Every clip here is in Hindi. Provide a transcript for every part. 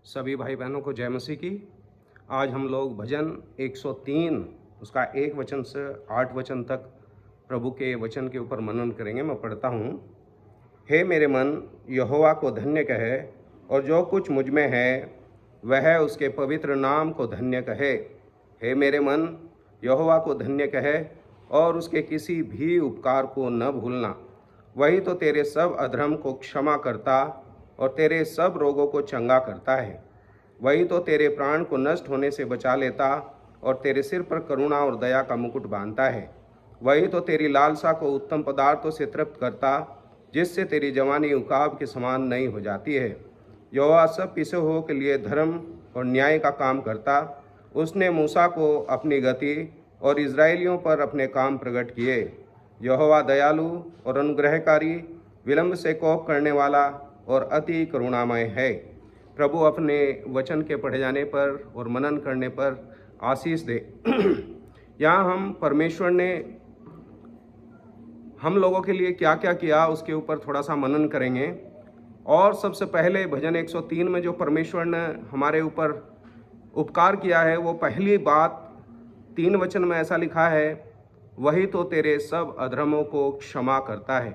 सभी भाई बहनों को जय मसीह की। आज हम लोग भजन 103 उसका 1 वचन से 8 वचन तक प्रभु के वचन के ऊपर मनन करेंगे। मैं पढ़ता हूँ। हे मेरे मन, यहोवा को धन्य कहे, और जो कुछ मुझ में है वह उसके पवित्र नाम को धन्य कहे। हे मेरे मन, यहोवा को धन्य कहे, और उसके किसी भी उपकार को न भूलना। वही तो तेरे सब अधर्म को क्षमा करता और तेरे सब रोगों को चंगा करता है। वही तो तेरे प्राण को नष्ट होने से बचा लेता और तेरे सिर पर करुणा और दया का मुकुट बांधता है। वही तो तेरी लालसा को उत्तम पदार्थों से तृप्त करता, जिससे तेरी जवानी उकाब के समान नई हो जाती है। यहोवा सब पिसे हुओं के लिए धर्म और न्याय का काम करता। उसने मूसा को अपनी गति और इज़राइलियों पर अपने काम प्रकट किए। यहोवा दयालु और अनुग्रहकारी, विलंब से कोप करने वाला और अति करुणामय है। प्रभु अपने वचन के पढ़े जाने पर और मनन करने पर आशीष दे। यहाँ हम परमेश्वर ने हम लोगों के लिए क्या क्या किया उसके ऊपर थोड़ा सा मनन करेंगे। और सबसे पहले भजन 103 में जो परमेश्वर ने हमारे ऊपर उपकार किया है, वो पहली बात 3 वचन में ऐसा लिखा है, वही तो तेरे सब अधर्मों को क्षमा करता है।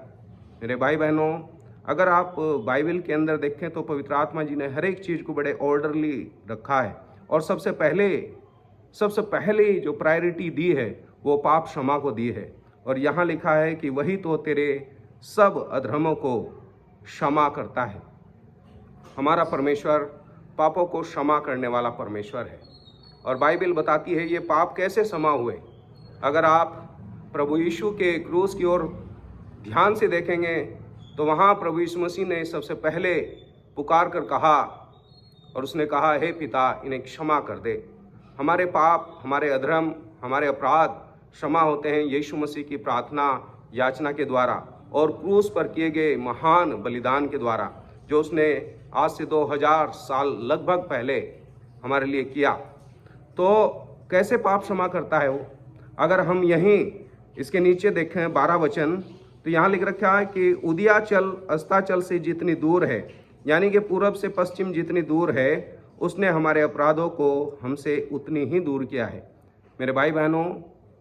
मेरे भाई बहनों, अगर आप बाइबल के अंदर देखें तो पवित्र आत्मा जी ने हर एक चीज़ को बड़े ऑर्डरली रखा है, और सबसे पहले जो प्रायोरिटी दी है वो पाप क्षमा को दी है। और यहाँ लिखा है कि वही तो तेरे सब अधर्मों को क्षमा करता है। हमारा परमेश्वर पापों को क्षमा करने वाला परमेश्वर है। और बाइबल बताती है ये पाप कैसे क्षमा हुए। अगर आप प्रभु यीशु के क्रूस की ओर ध्यान से देखेंगे तो वहाँ प्रभु यीशु मसीह ने सबसे पहले पुकार कर कहा, और उसने कहा, हे पिता, इन्हें क्षमा कर दे। हमारे पाप, हमारे अधर्म, हमारे अपराध क्षमा होते हैं यीशु मसीह की प्रार्थना याचना के द्वारा और क्रूस पर किए गए महान बलिदान के द्वारा, जो उसने आज से 2000 साल लगभग पहले हमारे लिए किया। तो कैसे पाप क्षमा करता है वो? अगर हम यहीं इसके नीचे देखें 12 वचन, तो यहाँ लिख रखा है कि उदयाचल अस्ताचल से जितनी दूर है, यानी कि पूरब से पश्चिम जितनी दूर है, उसने हमारे अपराधों को हमसे उतनी ही दूर किया है। मेरे भाई बहनों,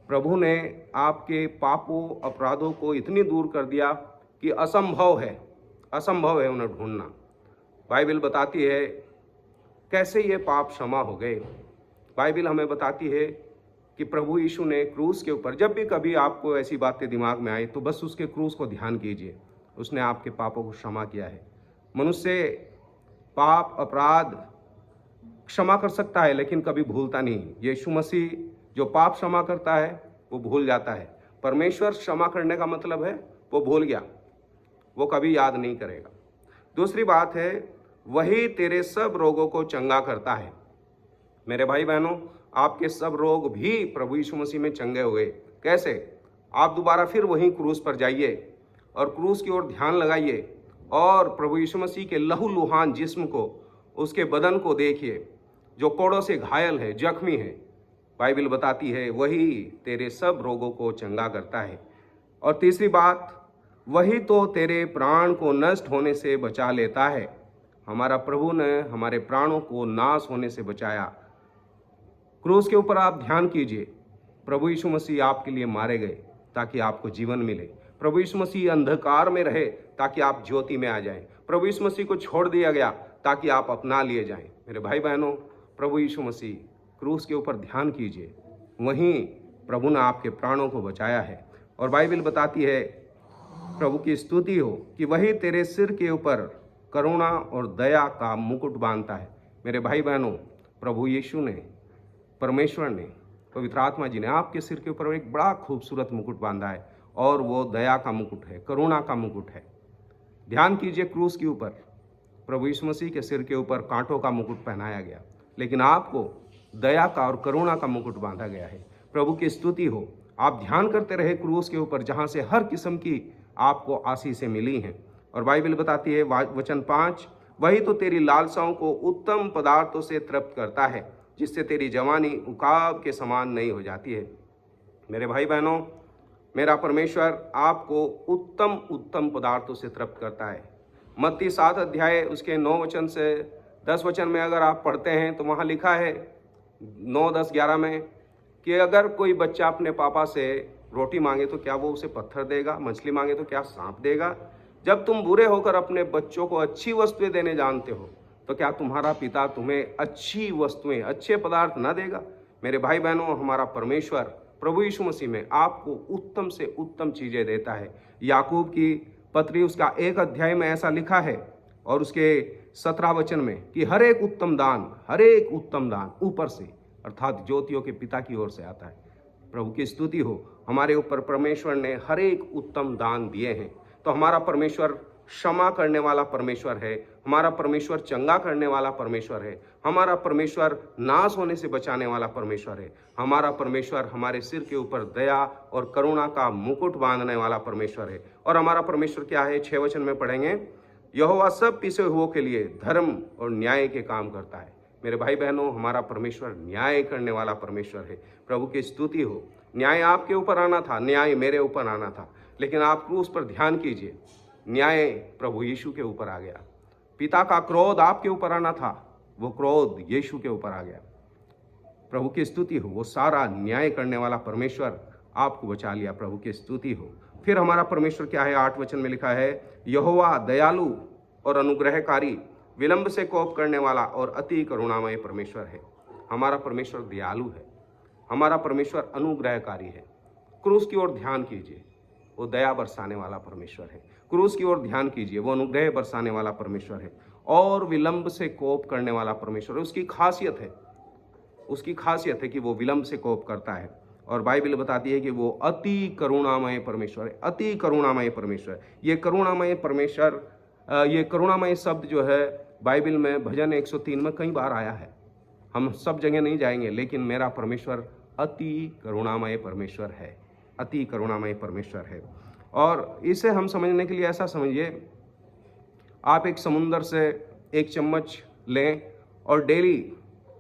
प्रभु ने आपके पापों अपराधों को इतनी दूर कर दिया कि असंभव है उन्हें ढूंढना। बाइबल बताती है कैसे ये पाप क्षमा हो गए। बाइबल हमें बताती है कि प्रभु यीशु ने क्रूस के ऊपर, जब भी कभी आपको ऐसी बातें दिमाग में आए तो बस उसके क्रूस को ध्यान कीजिए। उसने आपके पापों को क्षमा किया है। मनुष्य पाप अपराध क्षमा कर सकता है लेकिन कभी भूलता नहीं। यीशु मसीह जो पाप क्षमा करता है वो भूल जाता है। परमेश्वर क्षमा करने का मतलब है वो भूल गया, वो कभी याद नहीं करेगा। दूसरी बात है, वही तेरे सब रोगों को चंगा करता है। मेरे भाई बहनों, आपके सब रोग भी प्रभु यीशु मसीह में चंगे हुए। कैसे? आप दोबारा फिर वहीं क्रूस पर जाइए और क्रूस की ओर ध्यान लगाइए और प्रभु यीशु मसीह के लहूलुहान जिस्म को, उसके बदन को देखिए जो कोड़ों से घायल है, जख्मी है। बाइबल बताती है वही तेरे सब रोगों को चंगा करता है। और तीसरी बात, वही तो तेरे प्राण को नष्ट होने से बचा लेता है। हमारा प्रभु ने हमारे प्राणों को नाश होने से बचाया। क्रूस के ऊपर आप ध्यान कीजिए, प्रभु यीशु मसीह आपके लिए मारे गए ताकि आपको जीवन मिले। प्रभु यीशु मसीह अंधकार में रहे ताकि आप ज्योति में आ जाएं। प्रभु यीशु मसीह को छोड़ दिया गया ताकि आप अपना लिए जाएं। मेरे भाई बहनों, प्रभु यीशु मसीह क्रूस के ऊपर ध्यान कीजिए, वहीं प्रभु ने आपके प्राणों को बचाया है। और बाइबल बताती है, प्रभु की स्तुति हो, कि वही तेरे सिर के ऊपर करुणा और दया का मुकुट बांधता है। मेरे भाई बहनों, प्रभु यीशु ने, परमेश्वर ने, पवित्र आत्मा जी ने आपके सिर के ऊपर एक बड़ा खूबसूरत मुकुट बांधा है, और वो दया का मुकुट है, करुणा का मुकुट है। ध्यान कीजिए, क्रूस के ऊपर प्रभु यीशु मसीह के सिर के ऊपर कांटों का मुकुट पहनाया गया, लेकिन आपको दया का और करुणा का मुकुट बांधा गया है। प्रभु की स्तुति हो। आप ध्यान करते रहे क्रूस के ऊपर, जहाँ से हर किस्म की आपको आशीषें मिली हैं। और बाइबल बताती है वचन 5, वही तो तेरी लालसाओं को उत्तम पदार्थों से तृप्त करता है, जिससे तेरी जवानी उकाब के समान नहीं हो जाती है। मेरे भाई बहनों, मेरा परमेश्वर आपको उत्तम पदार्थों से तृप्त करता है। मत्ती 7 अध्याय उसके 9 वचन से 10 वचन में अगर आप पढ़ते हैं तो वहाँ लिखा है 9, 10, 11 में कि अगर कोई बच्चा अपने पापा से रोटी मांगे तो क्या वो उसे पत्थर देगा, मछली मांगे तो क्या सांप देगा। जब तुम बुरे होकर अपने बच्चों को अच्छी वस्तुएं देने जानते हो तो क्या तुम्हारा पिता तुम्हें अच्छी वस्तुएं, अच्छे पदार्थ न देगा। मेरे भाई बहनों, हमारा परमेश्वर प्रभु यीशु मसीह में आपको उत्तम से उत्तम चीज़ें देता है। याकूब की पत्री उसका 1 अध्याय में ऐसा लिखा है और उसके 17 वचन में कि हर एक उत्तम दान ऊपर से अर्थात ज्योतियों के पिता की ओर से आता है। प्रभु की स्तुति हो, हमारे ऊपर परमेश्वर ने हर एक उत्तम दान दिए हैं। तो हमारा परमेश्वर क्षमा करने वाला परमेश्वर है, हमारा परमेश्वर चंगा करने वाला परमेश्वर है, हमारा परमेश्वर नाश होने से बचाने वाला परमेश्वर है, हमारा परमेश्वर हमारे सिर के ऊपर दया और करुणा का मुकुट बांधने वाला परमेश्वर है। और हमारा परमेश्वर क्या है, 6 वचन में पढ़ेंगे, यहोवा सब पिसे हुओं के लिए धर्म और न्याय के काम करता है। मेरे भाई बहनों, हमारा परमेश्वर न्याय करने वाला परमेश्वर है। प्रभु की स्तुति हो। न्याय आपके ऊपर आना था, न्याय मेरे ऊपर आना था, लेकिन आप क्रूस पर ध्यान कीजिए, न्याय प्रभु यीशु के ऊपर आ गया। पिता का क्रोध आपके ऊपर आना था, वो क्रोध यीशु के ऊपर आ गया। प्रभु की स्तुति हो। वो सारा न्याय करने वाला परमेश्वर आपको बचा लिया। प्रभु की स्तुति हो। फिर हमारा परमेश्वर क्या है, 8 वचन में लिखा है, यहोवा दयालु और अनुग्रहकारी, विलंब से कोप करने वाला और अति करुणामय परमेश्वर है। हमारा परमेश्वर दयालु है, हमारा परमेश्वर अनुग्रहकारी है। क्रूस की ओर ध्यान कीजिए, वो दया बरसाने वाला परमेश्वर है। क्रूस की ओर ध्यान कीजिए, वो अनुग्रह बरसाने वाला परमेश्वर है और विलंब से कोप करने वाला परमेश्वर है। उसकी खासियत है कि वो विलंब से कोप करता है। और बाइबल बताती है कि वो अति करुणामय परमेश्वर है, अति करुणामय परमेश्वर। ये करुणामय शब्द जो है बाइबल में भजन 103 में कई बार आया है। हम सब जगह नहीं जाएंगे, लेकिन मेरा परमेश्वर अति करुणामय परमेश्वर है, अति करुणामय परमेश्वर है। और इसे हम समझने के लिए ऐसा समझिए, आप एक समुंदर से एक चम्मच लें और डेली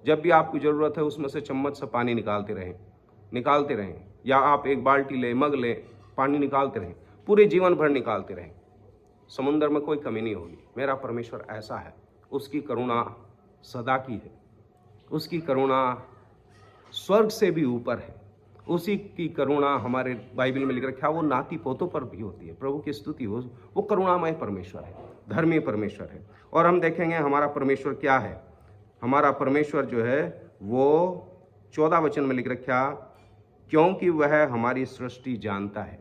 जब भी आपको ज़रूरत है उसमें से चम्मच से पानी निकालते रहें, या आप एक बाल्टी लें, मग लें, पानी निकालते रहें, पूरे जीवन भर निकालते रहें। समुंदर में कोई कमी नहीं होगी। मेरा परमेश्वर ऐसा है, उसकी करुणा सदा की है, उसकी करुणा स्वर्ग से भी ऊपर है, उसी की करुणा हमारे बाइबल में लिख रखा है वो नाती पोतों पर भी होती है। प्रभु की स्तुति हो। वो करुणामय परमेश्वर है, धर्मी परमेश्वर है। और हम देखेंगे हमारा परमेश्वर क्या है। हमारा परमेश्वर जो है वो 14 वचन में लिख रखा, क्योंकि वह हमारी सृष्टि जानता है।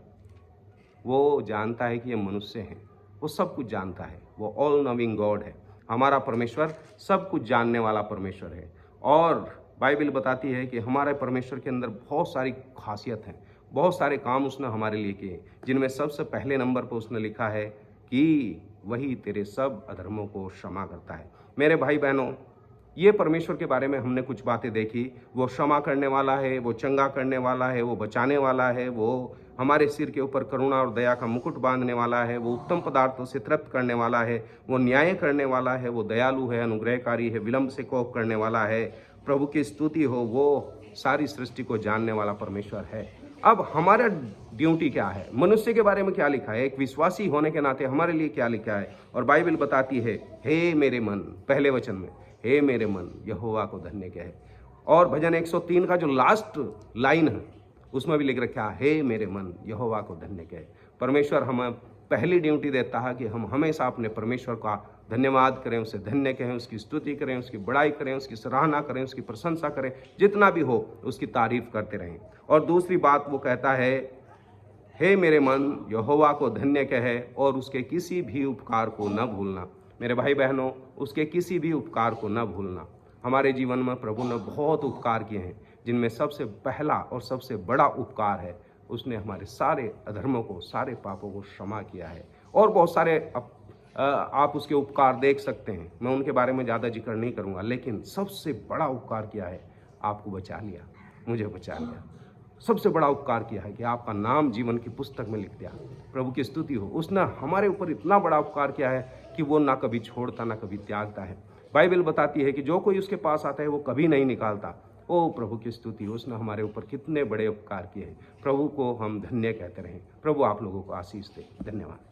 वो जानता है कि ये मनुष्य हैं, वो सब कुछ जानता है, वो ऑल नोइंग गॉड है। हमारा परमेश्वर सब कुछ जानने वाला परमेश्वर है। और बाइबल बताती है कि हमारे परमेश्वर के अंदर बहुत सारी खासियत हैं, बहुत सारे काम उसने हमारे लिए किए, जिनमें सबसे पहले नंबर पर उसने लिखा है कि वही तेरे सब अधर्मों को क्षमा करता है। मेरे भाई बहनों, ये परमेश्वर के बारे में हमने कुछ बातें देखी। वो क्षमा करने वाला है, वो चंगा करने वाला है, वो बचाने वाला है, वो हमारे सिर के ऊपर करुणा और दया का मुकुट बांधने वाला है, वो उत्तम पदार्थों से तृप्त करने वाला है, वो न्याय करने वाला है, वो दयालु है, अनुग्रहकारी है, विलंब से कोप करने वाला है। प्रभु की स्तुति हो। वो सारी सृष्टि को जानने वाला परमेश्वर है। अब हमारा ड्यूटी क्या है, मनुष्य के बारे में क्या लिखा है, एक विश्वासी होने के नाते हमारे लिए क्या लिखा है। और बाइबल बताती है, हे मेरे मन, पहले वचन में, हे मेरे मन यहोवा को धन्य कहे। और भजन 103 का जो लास्ट लाइन है उसमें भी लिख रखा है, हे मेरे मन यहोवा को धन्य कहे। परमेश्वर हमें पहली ड्यूटी देता है कि हम हमेशा अपने परमेश्वर का धन्यवाद करें, उसे धन्य कहें, उसकी स्तुति करें, उसकी बड़ाई करें, उसकी सराहना करें, उसकी प्रशंसा करें, जितना भी हो उसकी तारीफ करते रहें। और दूसरी बात वो कहता है, हे मेरे मन यहोवा को धन्य कहे और उसके किसी भी उपकार को न भूलना। मेरे भाई बहनों, उसके किसी भी उपकार को न भूलना। हमारे जीवन में प्रभु ने बहुत उपकार किए हैं, जिनमें सबसे पहला और सबसे बड़ा उपकार है, उसने हमारे सारे अधर्मों को, सारे पापों को क्षमा किया है। और बहुत सारे आप उसके उपकार देख सकते हैं, मैं उनके बारे में ज़्यादा जिक्र नहीं करूँगा, लेकिन सबसे बड़ा उपकार किया है, आपको बचा लिया, मुझे बचा लिया। सबसे बड़ा उपकार किया है कि आपका नाम जीवन की पुस्तक में लिख दिया। प्रभु की स्तुति हो। उसने हमारे ऊपर इतना बड़ा उपकार किया है कि वो ना कभी छोड़ता ना कभी त्यागता है। बाइबल बताती है कि जो कोई उसके पास आता है वो कभी नहीं निकालता। ओ प्रभु की स्तुति, उसने हमारे ऊपर कितने बड़े उपकार किए हैं। प्रभु को हम धन्य कहते रहें। प्रभु आप लोगों को आशीष दे। धन्यवाद।